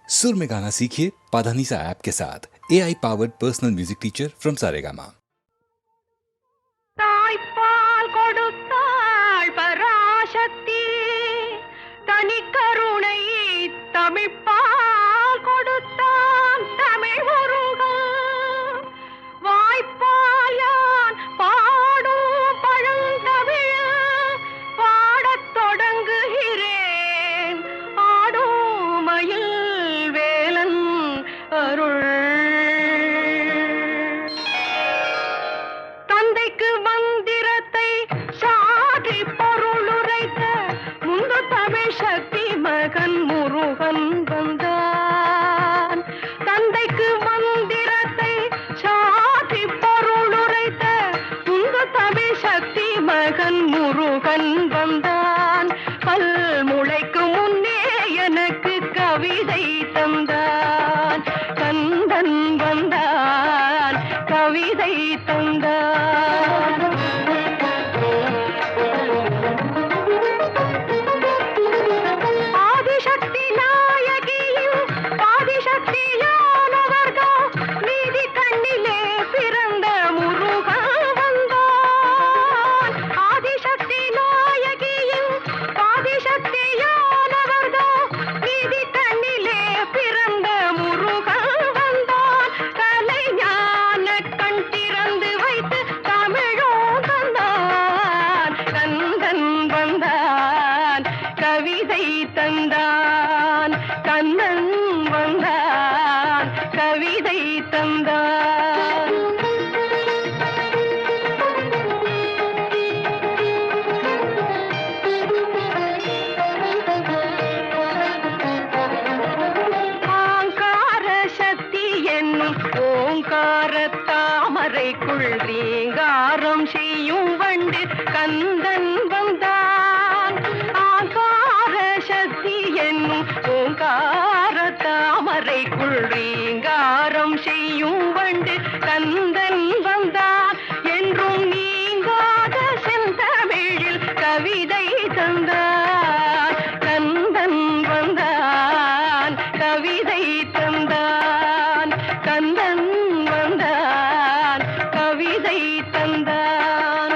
सुर में गाना सीखिए पाधानीसा ऐप के साथ। AI powered personal music teacher from Saregama. தாய்ப்பால் கொடுத்தாள் பராசக்தி, தனி கருணை தமிழ்ப்பால் கொடுத்தான் தமிழ் முருகன். வாய்ப்பால் யான் பாடும் பழந்தமிழ் பாடத் தொடங்குகிறேன், ஆடும் மயில் வேலன் அருள். தந்தைக்கு மந்திரத்தை சாற்றி பொருளுரைத்த முந்து தமிழ் சக்தி மகன் முருகன் வந்தான். தந்தைக்கு மந்திரத்தை சாற்றி பொருளுரைத்த முந்து தமிழ் சக்தி மகன் முருகன் வந்தான். பல்முளைக்கு முன்னே எனக்கு கவிதை தந்தான். கந்தன் வந்தான், கவிதை தந்தான். ஆதிசக்தி நாயகியும் ஆதிசக்தியானவர்கள் நீதி கண்ணிலே பிறந்த முருகன் வந்தான். ஆதிசக்தி நாயகியும் ஆதிசக்தியானவர்கள் நீதி கண்ணிலே பிறந்த முருகன் வந்தான். கலைஞான கண் திறந்து வைத்து தமிழோ தந்தான். கந்தன் வந்தான், கவிதை தந்தான். கண்ணன் வந்தான், கவிதை தந்தான். ஆங்கார சக்தி என்னும் ஓங்கார தாமரைக்குள் ரீங்காரம் செய்யும் வண்டு கந்தன் வந்தான். ஆங்கார சக்தி என்னும் ஓங்கார தாமரைக்குள் ரீங்காரம் செய்யும் வண்டு கந்தன் வந்தான். என்றும் நீங்காத செந்தமிழில் கவிதை தந்தான். கந்தன் வந்தான், கவிதை தந்தான். கந்தன் வந்தான், கவிதை தந்தான்.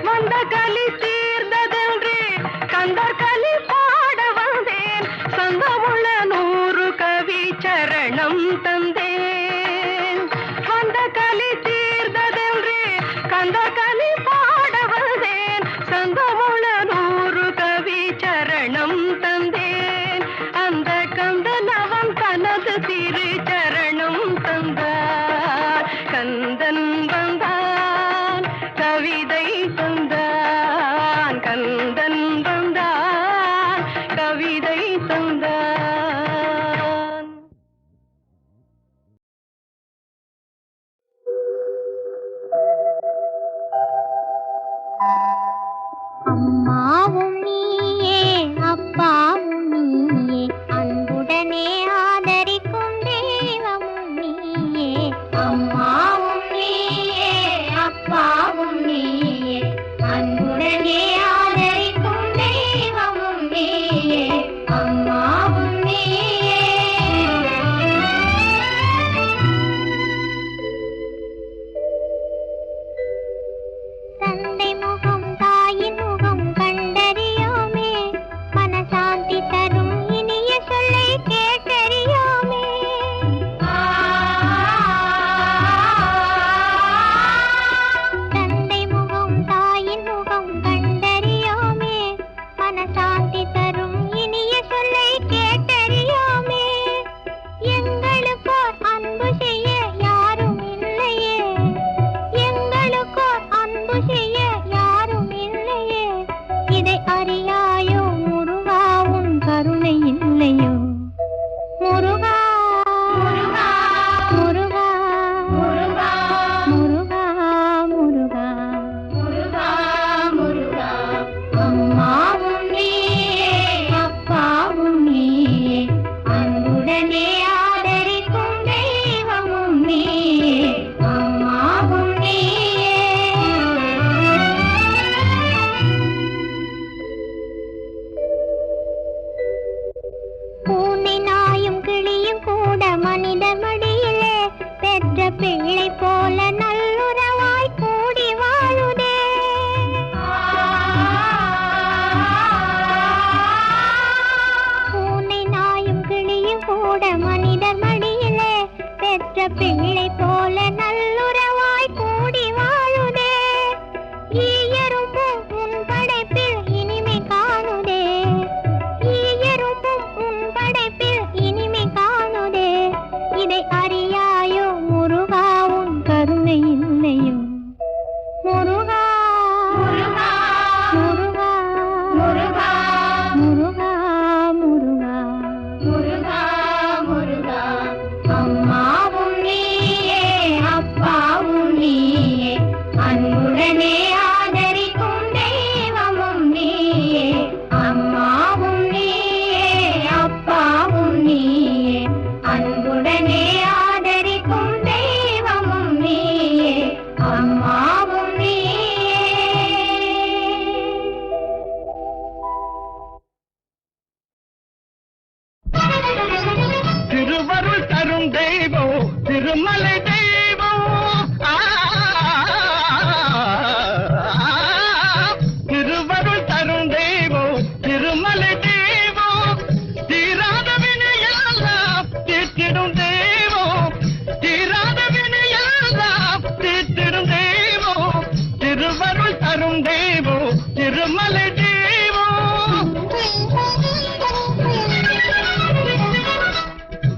வந்த கலி தீர்ந்ததென்று கந்தர் கலி பாட வந்தேன். சங்கமுள்ள 100 கவி சரணம் தந்தேன். வந்த கலி தீர்ந்ததென்று கந்தர் கலி பாட வந்தேன். சங்கமுள்ள 100 கவி சரணம் தந்தேன். அந்த கந்தன் அவன் தனது திரு சரணம் தந்தான். கந்தன் வந்தான், கவிதை தந்தான். கந்தன் வந்தான், கவிதை தந்தான். பிள்ளை போல நல்லுறவாய் கூடி வாழுதே. பூனை நாயும் கிளியும் கூட மனிதர் மடியிலே பெற்ற பிள்ளை போல நல்லுறவாய் கூடி வாழுதே. ஈயரும்பும் உன் படைப்பில் இனிமை காணுதே. ஈயரும்பும் உன் படைப்பில் இனிமை காணுதே. இதை அறியாயோ முருகா, உன் கருணை இல்லையோ முருகா முருகா முருகா முருகா முருகா முருகா முருகா முருகா. அம்மாவும் நீயே அப்பாவும் நீயே அன்புடனே ஆதரிக்கும் தெய்வமும் நீயே. அம்மாவும் நீயே அப்பாவும் நீயே அன்புடனே ஆதரிக்கும் தெய்வமும் நீயே. அம்மாவும் நீயே. திருவருள் தரும் தெய்வம் திருமலை தெய்வம். திருவருள் தரும் தெய்வம் திருமலை தெய்வம். தீராத வினையெல்லாம் தீர்த்திடும் தெய்வம். தீராத வினையெல்லாம் தீர்த்திடும் தெய்வம். திருவருள் தரும் தெய்வம் திருமலை தெய்வம்.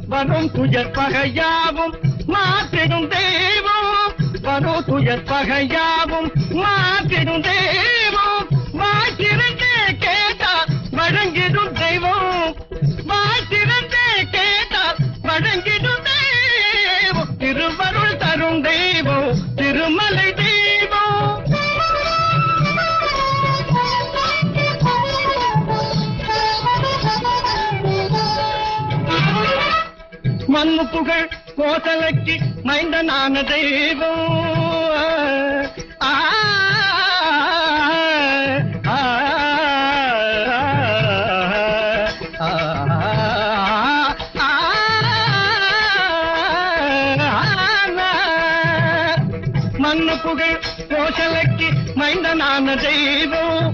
வரும் துயர் பகையாவும் மாற்றிடும் தெய்வம். வரும் துயர் பகையாவும் மாற்றிடும் தெய்வம். வாய்த்திருந்தே கேட்டால் வழங்கிடும் தெய்வம். வாய்த்திருந்தே கேட்டால் வழங்கிடும் தெய்வம். திருவருள் தரும் தெய்வம் திருமலை தெய்வம். மண்ணு புகழ் கோசலைக்கு மைந்தனான தெய்வம். ஆ, ஆ, ஆ, மண்ணு புகழ் கோசலைக்கு மைந்தனான தெய்வம்.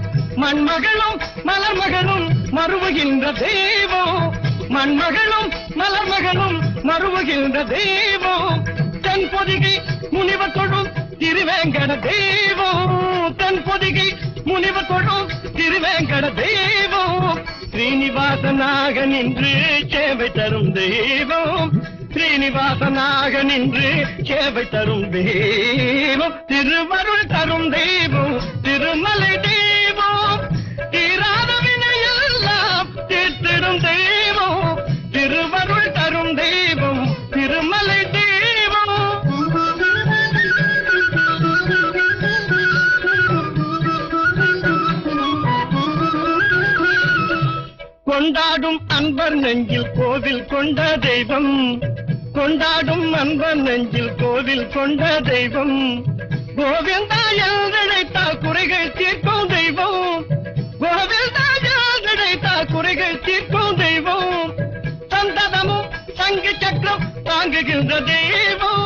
மண்மகளும் மலர்மகளும் மறுவுகின்ற தெய்வம். மண்மகளும் மலர்மகளும் மறுவுகின்ற தெய்வம். தென் பொதிகை முனிவர் தொழும் திருவேங்கட தெய்வம். தென் பொதிகை முனிவர் தொழும் திருவேங்கட தெய்வம். ஸ்ரீனிவாசனாக நின்று சேவை தரும் தெய்வம். ஸ்ரீனிவாசனாக நின்று சேவை தரும் தெய்வம். திருவருள் தரும் தெய்வம் திருமலை தெய்வம். தீராத வினையெல்லாம் தீர்த்திடும் தெய்வம். திருவருள் தரும் தெய்வம் திருமலை தெய்வம். கொண்டாடும் அன்பர் நெஞ்சில் கோவில் கொண்ட தெய்வம். கொண்டாடும் அன்பர் நெஞ்சில் கோவில் கொண்ட தெய்வம். கோவிந்தா என்றழைத்தால் குறைகள் தீர்க்கும் தெய்வம். கோவிந்தா என்றழைத்தால் குறைகள் தீர்க்கும் தெய்வம். சந்ததமும் சங்கு சக்கரம் தாங்குகின்ற தெய்வம்.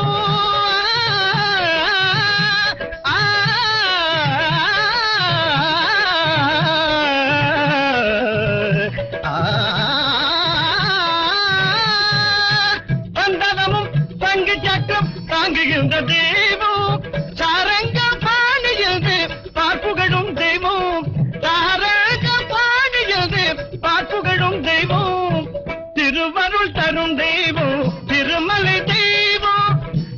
சந்ததமும் சங்கு சக்கரம் தாங்குகின்ற தெய்வம். சாரங்க பாணியது பார்ப்புகழும் தெய்வம். சாரங்க பாணியது பார்ப்புகழும் தெய்வம். திருவருள் தரும் தெய்வம் திருமலை தெய்வம்.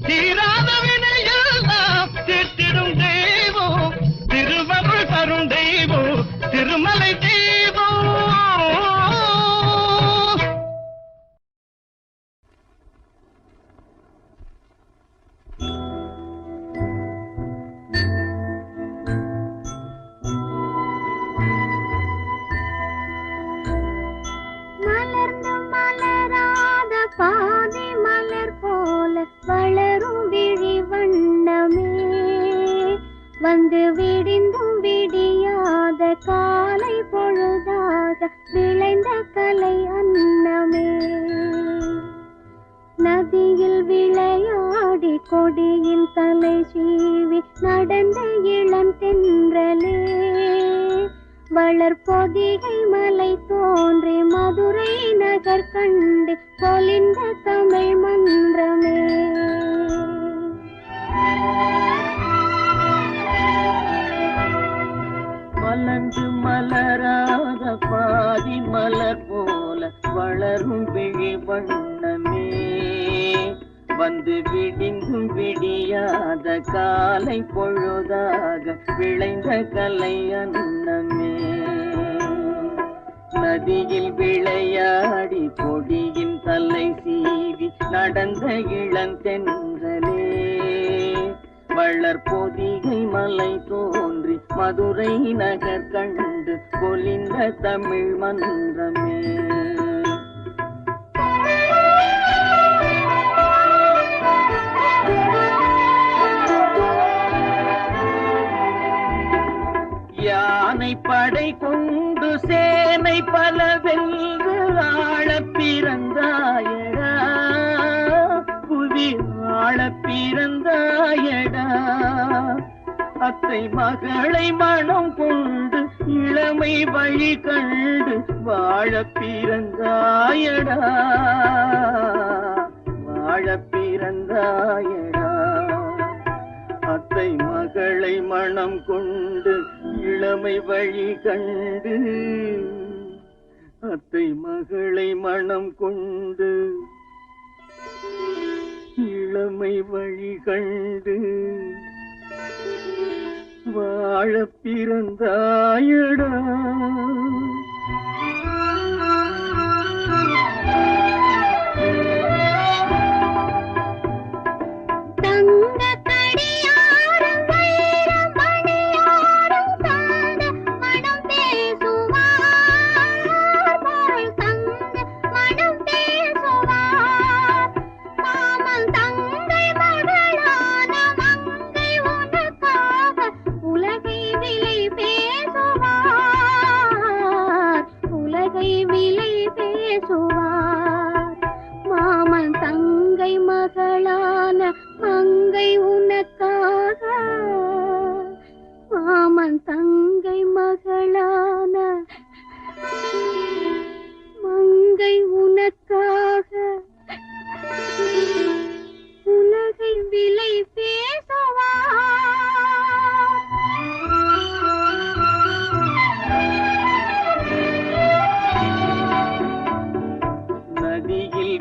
தீராத வினையெல்லாம் தீர்த்திடும் தெய்வம். திருவருள் தரும் தெய்வம் திருமலை தெய்வம். கொடியின் தலை சீவி நடந்த இளம் தென்றலே வளர்பொதிகை மலை தோன்றி மதுரை நகர் கண்டு பொலிந்த தமிழ் மன்றமே. மலர்ந்து மலராத பாதி மலர் போல வளரும் விழி வண்ணமே வந்து விடிந்தும் விடியாத காலை பொழுதாக விளைந்த கலை அன்னமே. நதியில் விளையாடி கொடியின் தலை சீவி நடந்த இளந்தென்றலே வளர்பொதிகை மலை தோன்றி மதுரை நகர் கண்டு பொலிந்த தமிழ் மன்றமே. யானை படை கொண்டு சேனை பல வென்று ஆள பிறந்தாயடா புவி ஆள பிறந்தாயடா. அத்தை மகளை மனம் கொண்டு இளமை வழி கண்டு வாழ பிறந்தாயடா வாழ பிறந்தாயடா. அத்தை மகளை மனம் கொண்டு இளமை வழி கண்டு அத்தை மகளை மனம் கொண்டு இளமை வழி கண்டு வாழ பிறந்தாயடா.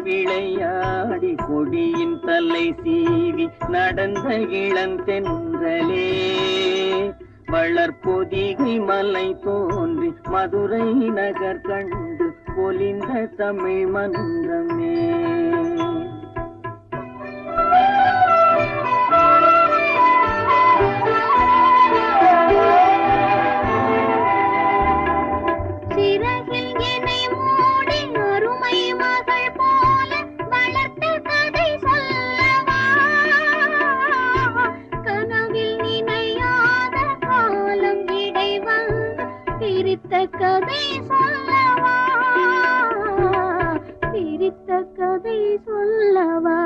விளையாடி கொடியின் தலை சீவி நடந்த இளந்தென்றலே வளர்பொதிகை மலை தோன்றி மதுரை நகர் கண்டு பொலிந்த தமிழ் மன்றமே. கதை சொல்லவா பிரித்த கதை சொல்லவா.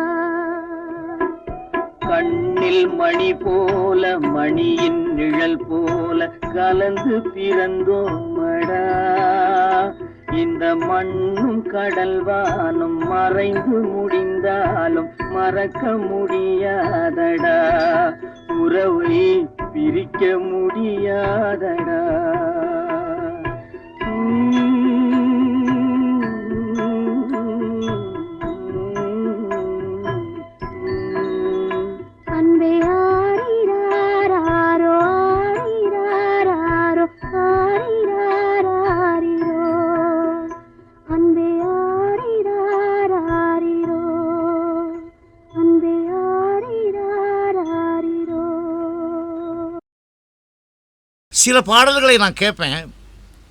கண்ணில் மணி போல மணியின் நிழல் போல கலந்து பிறந்தோமடா. இந்த மண்ணும் கடல் வானும் மறைந்து முடிந்தாலும் மறக்க முடியாதடா. உறவை பிரிக்க முடியாதடா. அன்பே ஆரிராரோ ஆரிராரோ ஆரிராரோ அன்பே ஆரிராரோ அன்பே ஆரிராரோ. சில பாடல்களை நான் கேட்பேன்.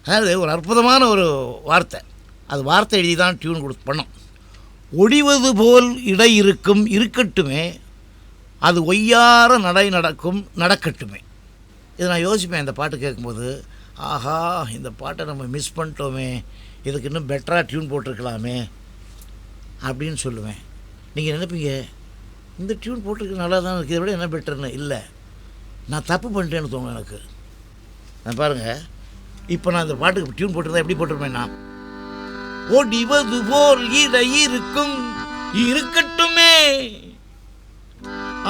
அதாவது ஒரு அற்புதமான ஒரு வார்த்தை, அது வார்த்தை எழுதி தான் டியூன் கொடுத்து பண்ணோம். ஒடிவது போல் இடை இருக்கும் இருக்கட்டுமே, அது ஒய்யார நடை நடக்கும் நடக்கட்டுமே. இது நான் யோசிப்பேன் இந்த பாட்டு கேட்கும்போது, ஆஹா இந்த பாட்டை நம்ம மிஸ் பண்ணிட்டோமே, இதுக்கு இன்னும் பெட்டராக டியூன் போட்டிருக்கலாமே அப்படின்னு சொல்லுவேன். நீங்கள் நினைப்பீங்க இந்த டியூன் போட்டிருக்கு நல்லா தான் இருக்குது, இதை விட என்ன பெட்டர்னு இல்லை, நான் தப்பு பண்ணிட்டேன்னு தோணும் எனக்கு. நான் பாருங்கள், இப்போ நான் இந்த பாட்டுக்கு டியூன் போட்டிருந்தா எப்படி போட்டிருப்பேன்னா, ஒடிவது போல் இடை இருக்கும் இருக்கட்டுமே,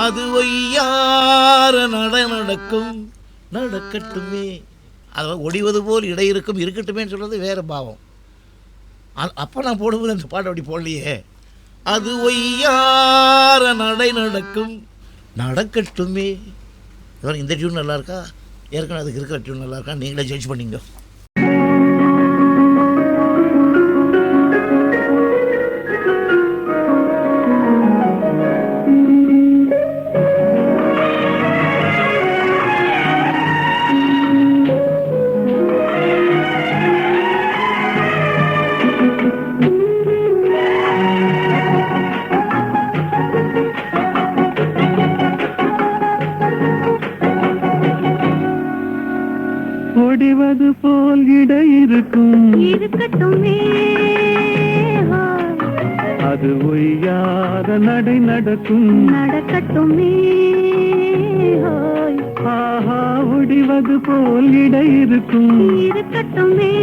அது ஒய்யார நடக்கும் நடக்கட்டுமே. அதாவது ஒடிவது போல் இடை இருக்கும் இருக்கட்டுமேன்னு சொல்கிறது வேறு பாவம். அப்போ நான் போடும்போது அந்த பாட்டு அப்படி போடலையே. அது ஒய்யார நடக்கும் நடக்கட்டுமே. இந்த டியூன் நல்லா இருக்கா, ஏற்கனவே அதுக்கு இருக்கிற டியூன் நல்லா இருக்கா, நீங்களே ஜட்ஜ் பண்ணிங்க. ஒடிவது போல் இடை இருக்கும் இருக்கட்டுமே, அது ஒய்யாத நடக்கும் நடக்கட்டுமே. ஆஹா, ஒடிவது போல் இடை இருக்கும் இருக்கட்டுமே,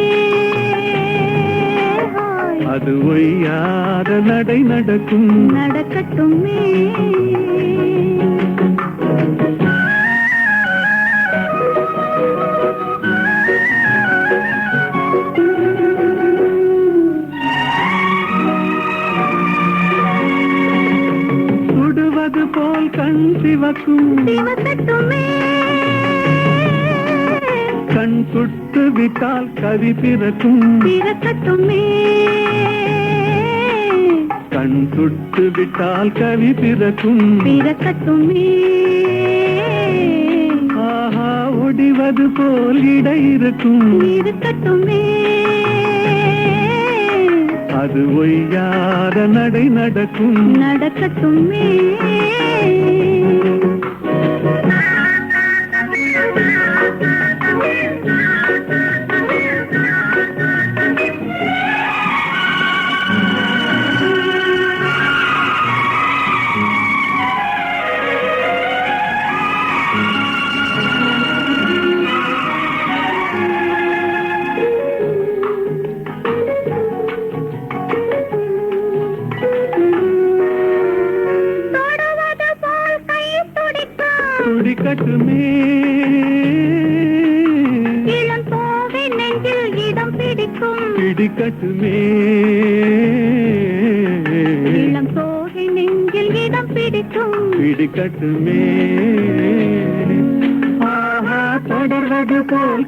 அது ஒய்யாத நடக்கும் நடக்கட்டுமே. சுடுவது போல் கண் சிவக்கும் சிவக்கட்டுமே, கண் சுட்டு விட்டால் கவி பிறக்கும் பிறக்கட்டுமே, கண் சுட்டு விட்டால் கவி பிறக்கும் பிறக்கட்டுமே. ஆஹா, ஒடிவது போல் இடை இருக்கும் இருக்கட்டுமே, அது ஒய்யாத நடக்கும் நடக்கட்டுமே. துடிக்கட்டுமே, இளம் போவை நெஞ்சில் இடம் பிடிக்கும் பிடிக்கட்டுமே, இளம் போவை நெஞ்சில் இடம் பிடிக்கும் பிடிக்கட்டுமே. ஆஹா, தொடர்வது போல்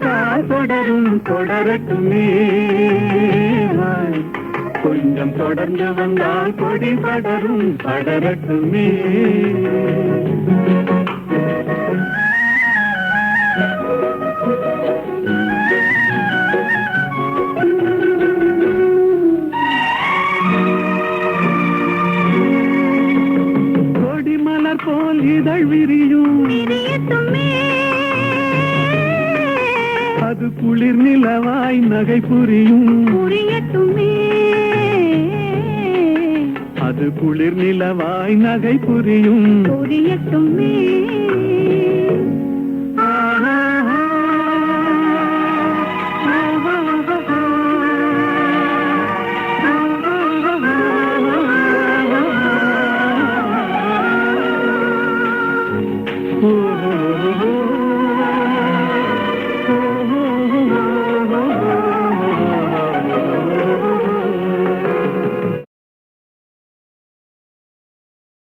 தொடரும் தொடரட்டுமே, கொஞ்சம் தொடர்ந்து வந்தால் கொடி படரும் படரட்டுமே. கொடிமலர் போல் இதழ் விரியும் பிரியட்டுமே, அது குளிர் நிலவாய் நகை புரியும் புரியட்டுமே, அது குளிர் நிலவாய் நகை புரியும் புரியட்டுமே.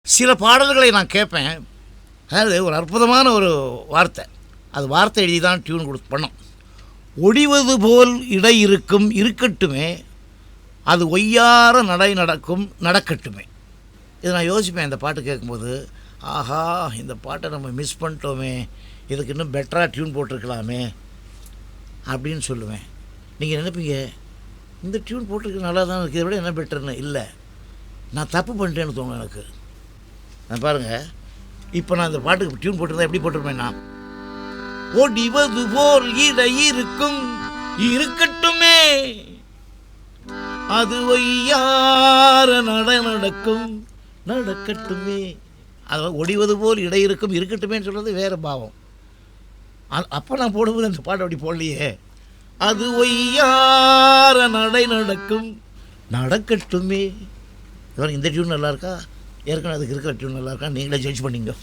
சில பாடல்களை நான் கேட்பேன், அதாவது ஒரு அற்புதமான ஒரு வார்த்தை, அது வார்த்தை எழுதி தான் டியூன் பண்ணோம். ஒடிவது போல் இடை இருக்கும் இருக்கட்டுமே, அது ஒய்யார நடக்கும் நடக்கட்டுமே. இதை நான் யோசிப்பேன் இந்த பாட்டு கேட்கும்போது, ஆஹா இந்த பாட்டை நம்ம மிஸ் பண்ணிட்டோமே, இதுக்கு இன்னும் பெட்டராக டியூன் போட்டிருக்கலாமே அப்படின்னு சொல்லுவேன். நீங்கள் நினைப்பீங்க, இந்த டியூன் போட்டிருக்கு நல்லா தான் இருக்குது, இதை விட என்ன பெட்டர்னு இல்லை, நான் தப்பு பண்ணிட்டேன்னு தோணும் எனக்கு. நான் பாருங்கள், இப்போ நான் இந்த பாட்டுக்கு டியூன் போட்டிருந்தா எப்படி போட்டிருப்பேன்னா, ஒடிவது போல் இடை இருக்கும் இருக்கட்டுமே, அது ஒய்யார நடக்கும் நடக்கட்டுமே. அது ஒடிவது போல் இடை இருக்கும் இருக்கட்டுமேன்னு சொல்கிறது வேறு பாவம். அப்போ நான் போடும்போது அந்த பாட்டு அப்படி போடலையே. அது ஒய்யார நடை நடக்கும் நடக்கட்டுமே. இந்த டியூன் நல்லா இருக்கா, ஏற்கனவே அதுக்கு இருக்கிற டியூன் நல்லா இருக்கா, நீங்களே ஜட்ஜ் பண்ணிங்க.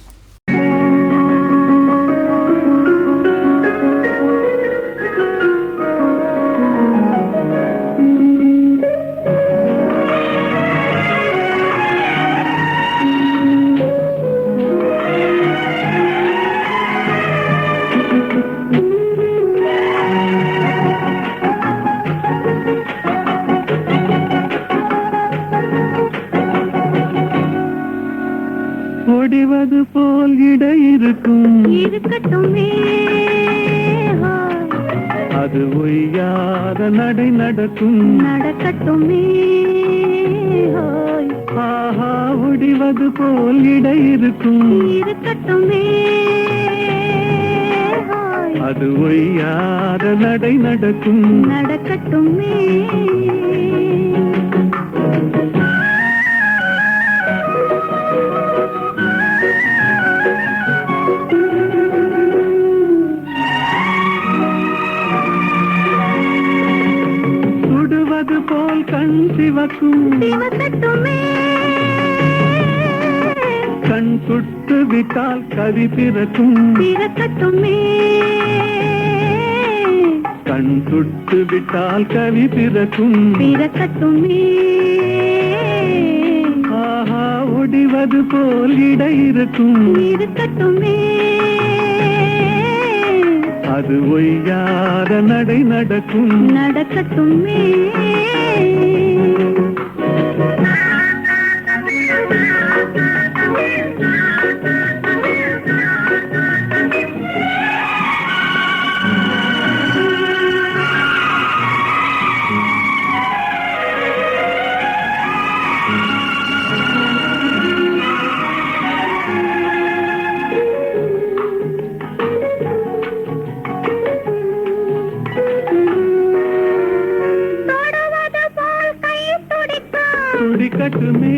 ஒடிவது போல் இடை இருக்கும் இருக்கட்டுமே, அது ஒய்யாத நடை நடக்கும் நடக்கட்டுமே. ஆஹா, ஒடிவது போல் இடை இருக்கும் இருக்கட்டுமே, அது ஒய்யாத நடை நடக்கும் நடக்கட்டுமே. சுடுவது போல் கண் சிவக்கும் சிவக்கட்டுமே, கண் சுட்டு விட்டால் கவி பிறக்கும் பிறக்கட்டுமே. கண் சுட்டு விட்டால் கவி பிறக்கும் பிறக்கட்டுமே, ஆஹா, ஒடிவது போல் இடை இருக்கும் இருக்கட்டுமே. அது ஒய்யாத நடை நடக்கும் நடக்கட்டுமே. துடிக்கட்டுமே,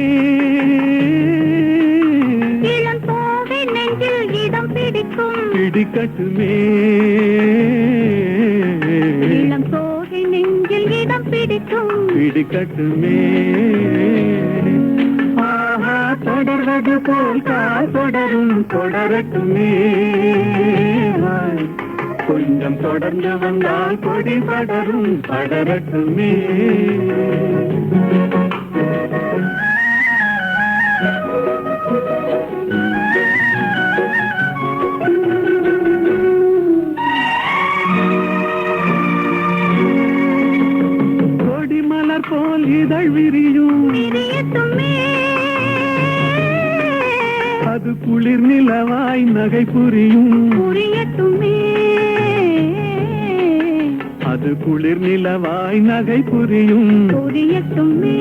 இளம் போவை நெஞ்சில் இடம் பிடிக்கும் பிடிக்கட்டுமே, இளம் போவை நெஞ்சில் இடம் பிடிக்கும் பிடிக்கட்டுமே. ஆஹா, தொடர்வது போல் தொடரும் தொடரட்டுமே. கொஞ்சம் தொடர்ந்து வந்தால் கொடி படரும் படரட்டுமே. கொடிமலர் போல் இதழ் விரியும் பிரியட்டுமே, அது குளிர் நிலவாய் நகை புரியும் புரியட்டுமே. அது குளிர் நிலவாய் நகை புரியும் புரியட்டுமே.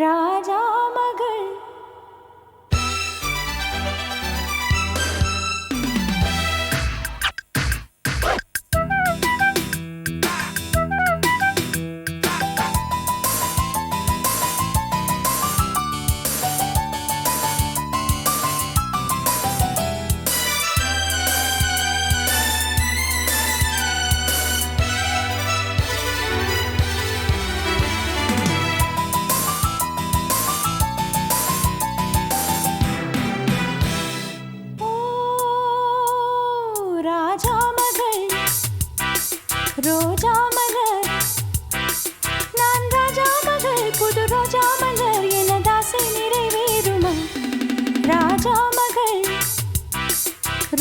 ராஜா மகள் ரோஜா மலர், நான் ராஜா மகள், புது ரோஜா மலர், எனது ஆசை நிறைவேறுமா? ராஜா மகள்,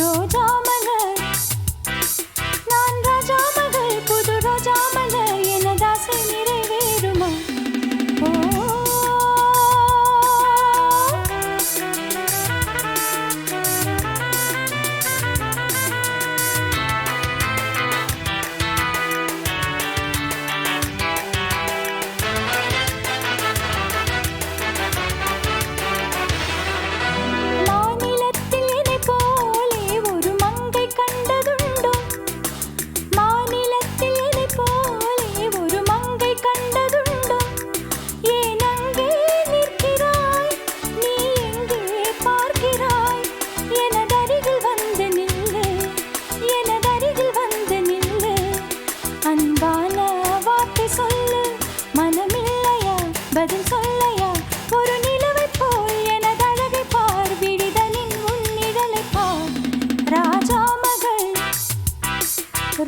ரோஜா மலர், நான் ராஜா மகள், புது ரோஜா மலர், எனது பதில் சொல்லையா ஒரு நிலவை போல் எனது அழகை பார் விழிதலின் உன் நிழலை பார் ராஜா மகள்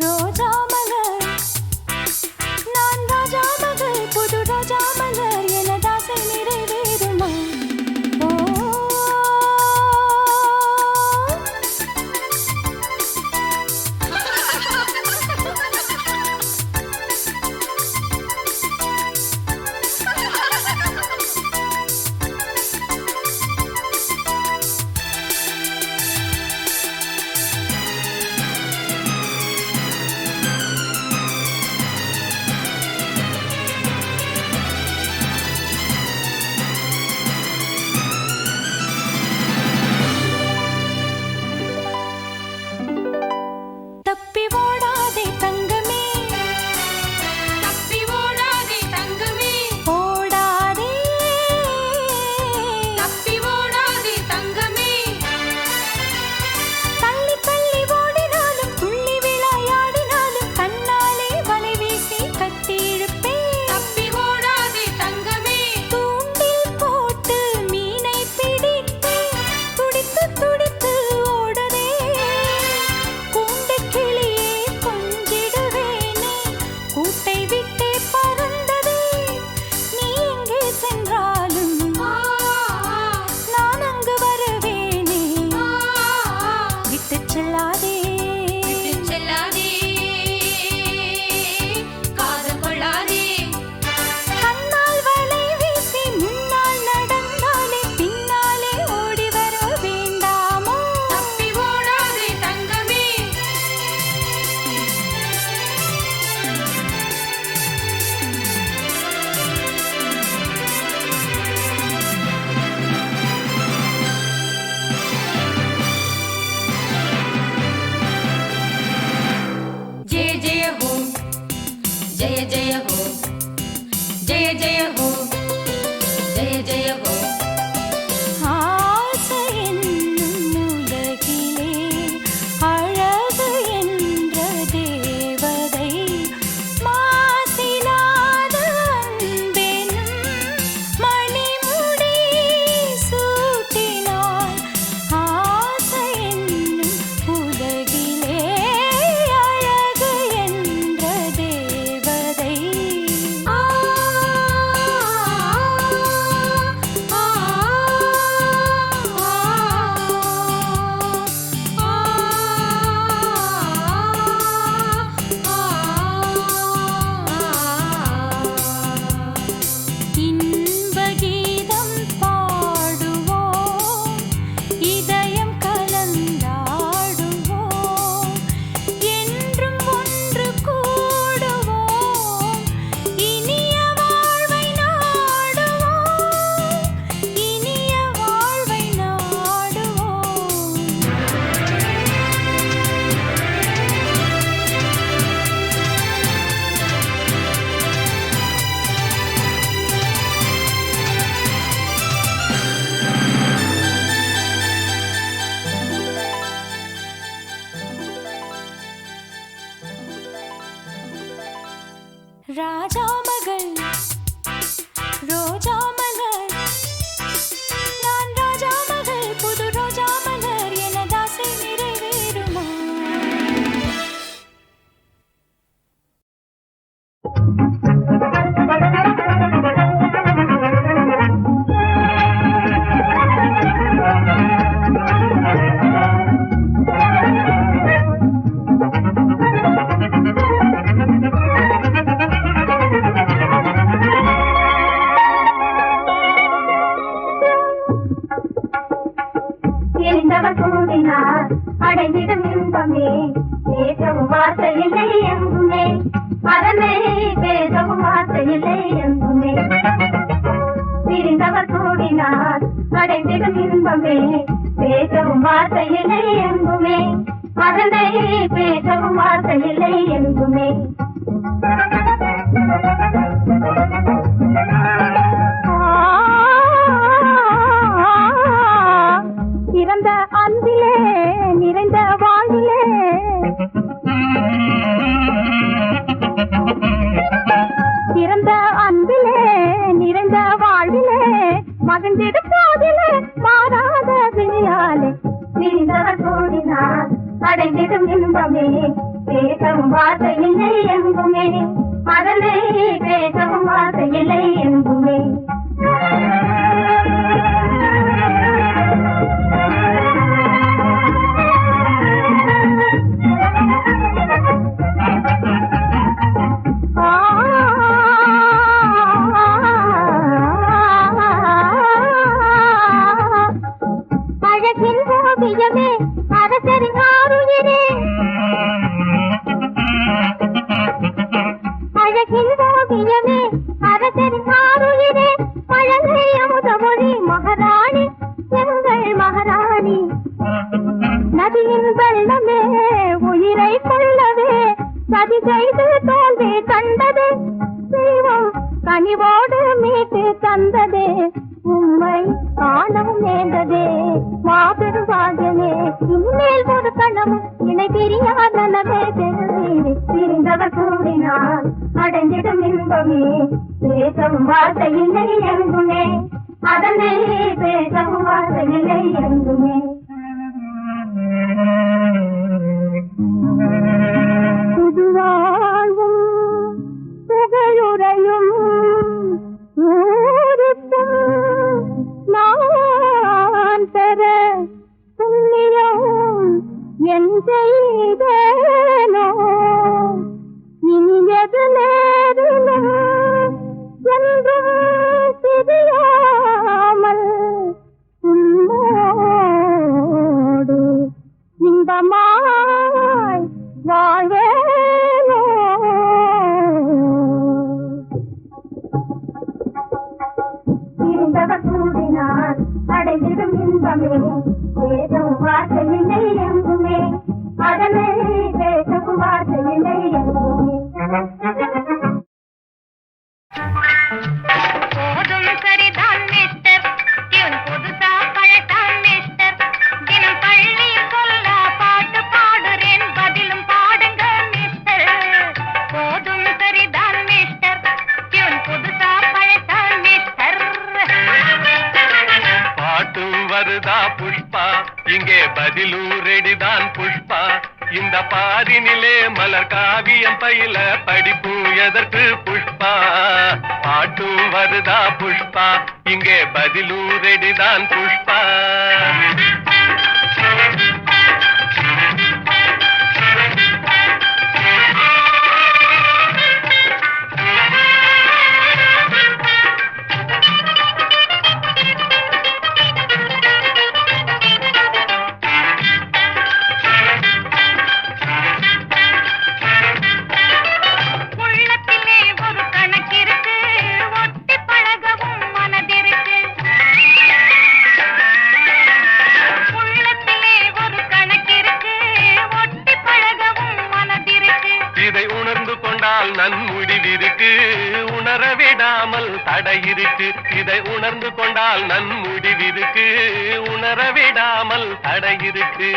ரோஜா மலர் நான் ராஜா மகள் புது ரோஜா மலர் எனது ஆசை நிறைவேறுமா ஓ தப்பி ஓடாதே தங்கமே தப்பி ஓடாதே தங்கமே ஓடாதே தப்பி ஓடாதே தங்கமே தள்ளி தள்ளி ஓடினாலும் துள்ளி விளையாடினாலும் கண்ணாலே வலை வீசி கட்டி இழுப்பேன் தப்பி ஓடாதே தங்கமே தூண்டில் போட்டு மீனை பிடித்தேன் துடித்து துடித்து ஓடுதே கூண்டு கிளியே கொஞ்சிடுவேனே கூட்டை விட்டே பறந்ததே நீ எங்கே சென்றாலும் நான் அங்கு வருவேனே விட்டுச் செல்லாதே காதல் கொள்ளாதே கண்ணால் வலை வீசி முன்னால் நடந்தாலே பின்னாலே ஓடி வர வேண்டாமோ தப்பி ஓடாதே தங்கமே जय जय हो जय जय हो जय जय हो जय जय हो ஆசை என்னும் உலகிலே அழகு என்ற தேவதை மாசிலாத அன்பெனும் மணிமுடி சூட்டினாள் ஆசை என்னும் உலகிலே அழகு என்ற தேவதை இன்ப கீதம் பாடுவோம் இதயம் கலந்தாடுவோம் என்றும் ஒன்று கூடுவோம் இனிய வாழ்வை நாடுவோம் இனிய வாழ்வை நாடுவோம் ராஜா மகள் ரோஜா மலர் நான் ராஜா மகள் புது ரோஜா மலர் எனது ஆசை நிறைவேறுமா எரிந்தவர் கூடினார் அடைந்திடும் இன்பமே பேசவும் வார்த்தை இல்லை எங்குமே அதனை பேசவும் வார்த்தை இல்லை எங்குமே பிரிந்தவர் கூடினார் அடைந்திடும் இன்பமே பேசவும் வார்த்தை இல்லை எங்குமே அதனை பேசவும் வார்த்தை இல்லை எங்குமே பிறந்த அன்பிலே நிறைந்த வாழ்விலே பிறந்த அன்பிலே நிறைந்த மகிழ்ந்திடு போதிலே மாறாத விழியாலே பிரிந்தவர் கூடினார் அடைந்திடும் இன்பமே பேசவும் வார்த்தை இல்லை எங்குமே அதனை பேசவும் வார்த்தை இல்லை எங்குமே அழகின் ஓவியமே அரசரின் ஆருயிரே அழகின் ஓவியமே அரசரின் ஆருயிரே அழகை அமுத மொழி மகாராணி எங்கள் மகாராணி நதியின் வெள்ளமே உயிரை கொள்ளவே சதி செய்து தோல்வி கண்டது தெய்வம் கனிவோடு மீட்டு தந்ததே உண்மை காணவும் நேர்ந்ததே மாபெரும் பாகியமே இனிமேல் ஒரு கணமும் இணை பிரியாதனவே தெரிவீரே பிரிந்தவர் கூடினார் அடைந்திடும் இன்பமே பேசவும் வார்த்தை இல்லை எங்குமே அதனை பேசவும் வார்த்தை இல்லை எங்குமே புதுவாழ்வும் புகழுரையும் ஊருக்கும் நான் பெற புண்ணியம் என் செய்தேனோ இனியது நேரிலும் என்றும் பிரியாமல் உன்னோடு இன்பமாய் வாழ்வேனோ இருந்தவர் கூடினார் அடைந்திடும் இன்பமே பேசவும் வார்த்தை இல்லை எங்குமே அதனை பேசவும் வார்த்தை இல்லை எங்குமே போதும் சரிதான் மிஸ்டர் இவன் புதுசா பழசான் மிஸ்டர் தினம் பள்ளியில் சொல்ல பாட்டு பாடுறேன் பதிலும் பாடுங்க மிஸ்டர் போதும் சரிதான் மிஸ்டர் இவன் புதுசா பழசான் மிஸ்டர் பாட்டும் வருதா புஷ்பா இங்கே பதிலும் ரெடிதான் புஷ்பா இந்த பாரினிலே மலர் காவியம் பயில படிப்பு எதற்கு புஷ்பா பாட்டும் வருதா புஷ்பா இங்கே பதிலும் ரெடிதான் புஷ்பா நன்முடிவிருக்கு உணர விடாமல் தடை இருக்கு இதை உணர்ந்து கொண்டால் நன்முடிவிருக்கு உணர விடாமல் தடை இருக்கு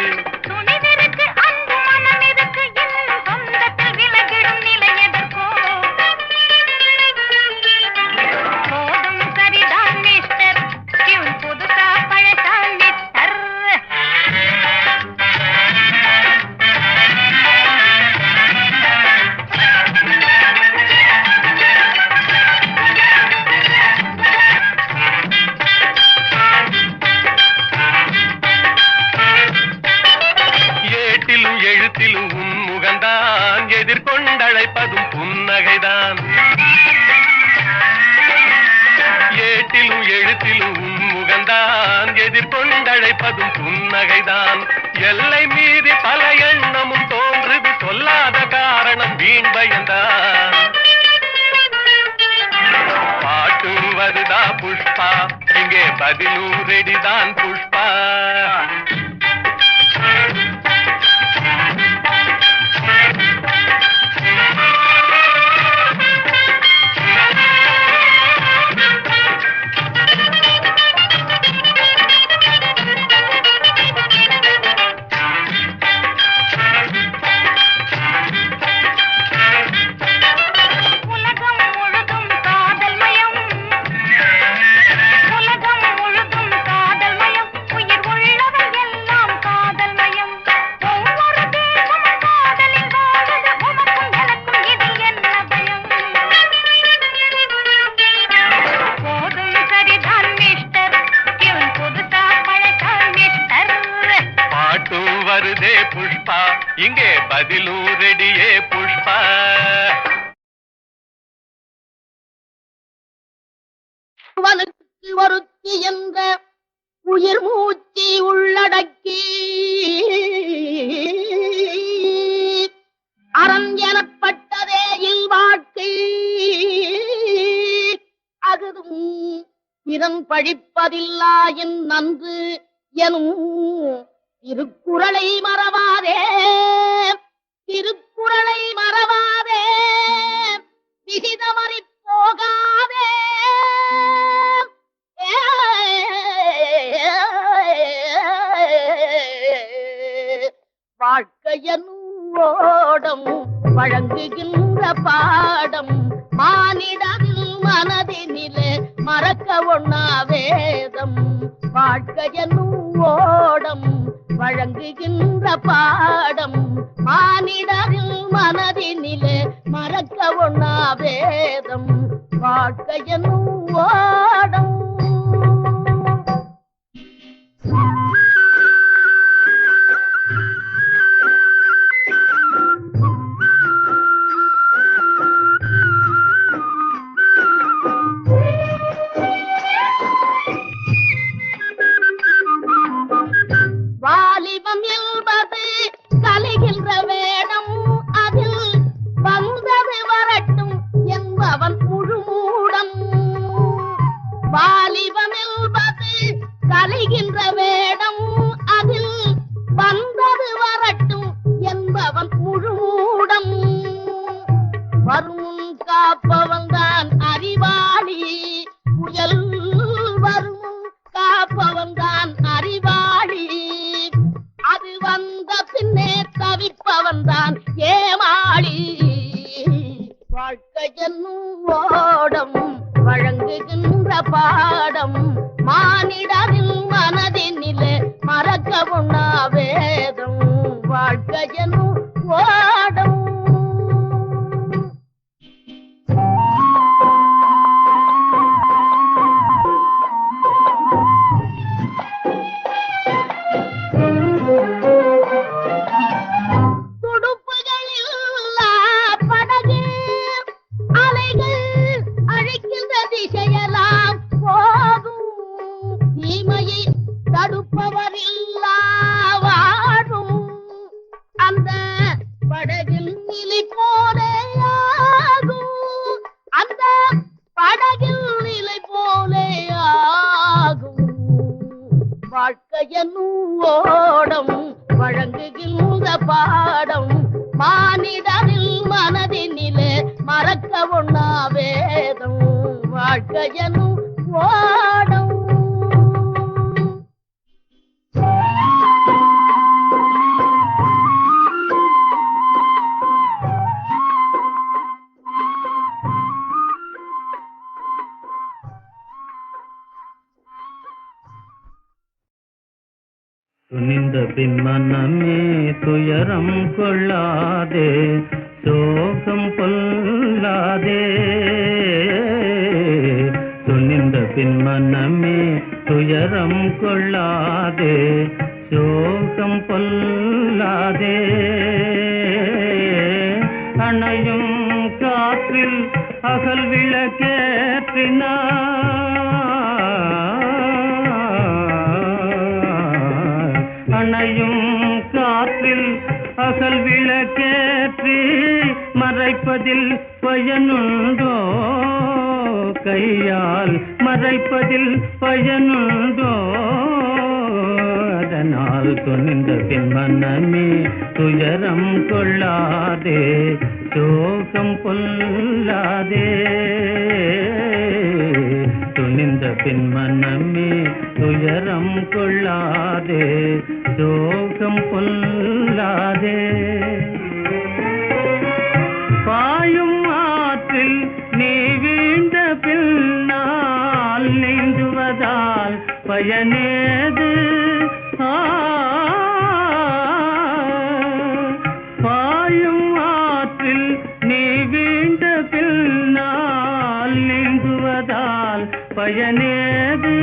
எழுத்திலும் உன் முகந்தான் எதிர்கொண்டழைப்பதும் புன்னகைதான் ஏட்டிலும் எழுத்திலும் உன் முகந்தான் எதிர்கொண்டழைப்பதும் புன்னகைதான் எல்லை மீறி பல எண்ணமும் தோன்றுது சொல்லாத காரணம் வீண் பயந்தான் பாட்டும் வருதா புஷ்பா இங்கே பதிலும் ரெடிதான் புஷ்பா உலகம் வருதே புஷ்பா, இங்கே பதிலும் ரெடியே புஷ்பா. ஒருத்தி என்ற உயிர் மூச்சு உள்ளடக்கி அறம் எனப்பட்டதே இல்வாழ்க்கை, அகுதும் பிறன் பழிப்பதில்லா என் நன்று எனும் திருக்குறளை மறவாதே, திருக்குறளை மறவாதே, விகிதமறி போகாதே. வாழ்க்கையனும் ஓடம் வழங்குகின்ற பாடம் மானிடரில் மனதினிலே மறக்க ஒண்ணா வேதம். வாழ்க்கையனும் ஓடம் வழங்குகின்ற பாடம் மானிடரில் மனதினிலே மறக்க ஒண்ணா வேதம். வாழ்க்கையனும் ஓடம். வாலிபம் என்பது கலைகின்ற வேடம், அதில் வந்தது வரட்டும் என்பவன் முழுமூடம். வாலிபம் என்பது கலைகின்ற வேடம், அதில் வந்தது வரட்டும் என்பவன் முழுமூடம். வரும் காப்பவன் தான் அறிவாளி, புயல் வரும் காப்பவன் தான் அறிவாளி, அது வந்த பின்னே தவிப்பவன் தான் ஏமாளி. வாழ்க்கை என்னும் ஓடம் வழங்குகின்ற பாடம் மானிடரின் மனதினிலே மறக்க உண்ணா வேதம். வாழ்க்கை என்னும் ஓடம். தடுப்பவரில்லா வாழும் அந்த படகில் நிலை போலேயாகும், அந்த படகில் நிலை போலேயாகும். வாழ்க்கையனும் ஓடம் வழங்குகின்ற பாடம் மானிடரில் மனதினிலே மறக்க ஒண்ணா வேதம். வாழ்க்கையனும் ஓடம். துணிந்த பின் மனமே துயரம் கொள்ளாதே, சோகம் கொள்ளாதே. துணிந்த பின் மனமே துயரம் கொள்ளாதே, சோகம் கொள்ளாதே. அணையும் காற்றில் அகல் விளக்கேற்றினார், அணையும் காற்றில் அகல் விளக்கேற்றி மறைப்பதில் பயனுண்டோ, கையால் மறைப்பதில் பயனுண்டோ. அதனால் துணிந்த பின் மனமே துயரம் கொள்ளாதே, சோகம் கொள்ளாதே. துணிந்த பின் மனமே துயரம் கொள்ளாதே, சோகம் கொள்ளாதே. பாயும் ஆற்றில் நீ வீழ்ந்த பின்னால் நீந்துவதால் பயனேது. பாயும் ஆற்றில் நீ வீழ்ந்த பின்னால் நீந்துவதால் பயனேது.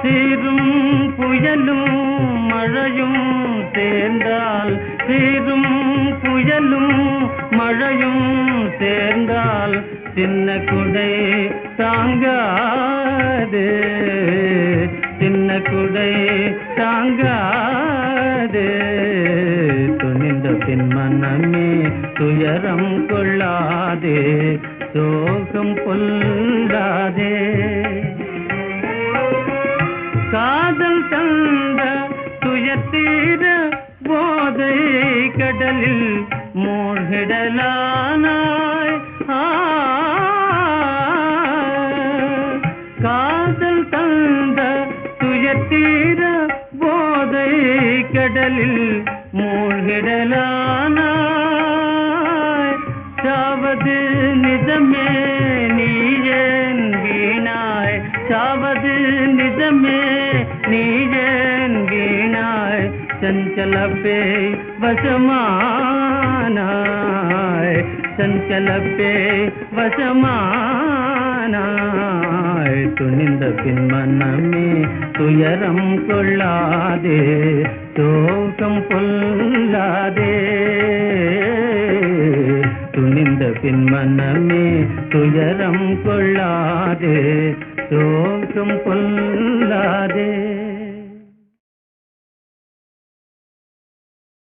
சீரும் புயலும் மழையும் சேர்ந்தால் சீரும் புயலும் மழையும் சேர்ந்தால் சின்ன குடை தாங்காது சின்ன குடை தாங்காது துணிந்த பின் மனமே துயரம் கொள்ளாதே சோகம் கொள்ளாதே காதல் தந்த துயத்தீர போதை கடலில் மூழ்கிடலானாய் காதல் தந்த துயத்தீர போதை கடலில் மூழ்கிடலானாய் சாவது நிஜமே நீ ஏன் வீணாய் சாவது நிஜமே நீ ஏன் வீணாய் சஞ்சல பேய் வசமானாய் சஞ்சல பேய் வசமானாய் துணிந்த பின் மனமே துயரம் கொள்ளாதே சோகம் கொள்ளாதே துணிந்த பின் மனமே துயரம் கொள்ளாதே சோகம் கொள்ளாதே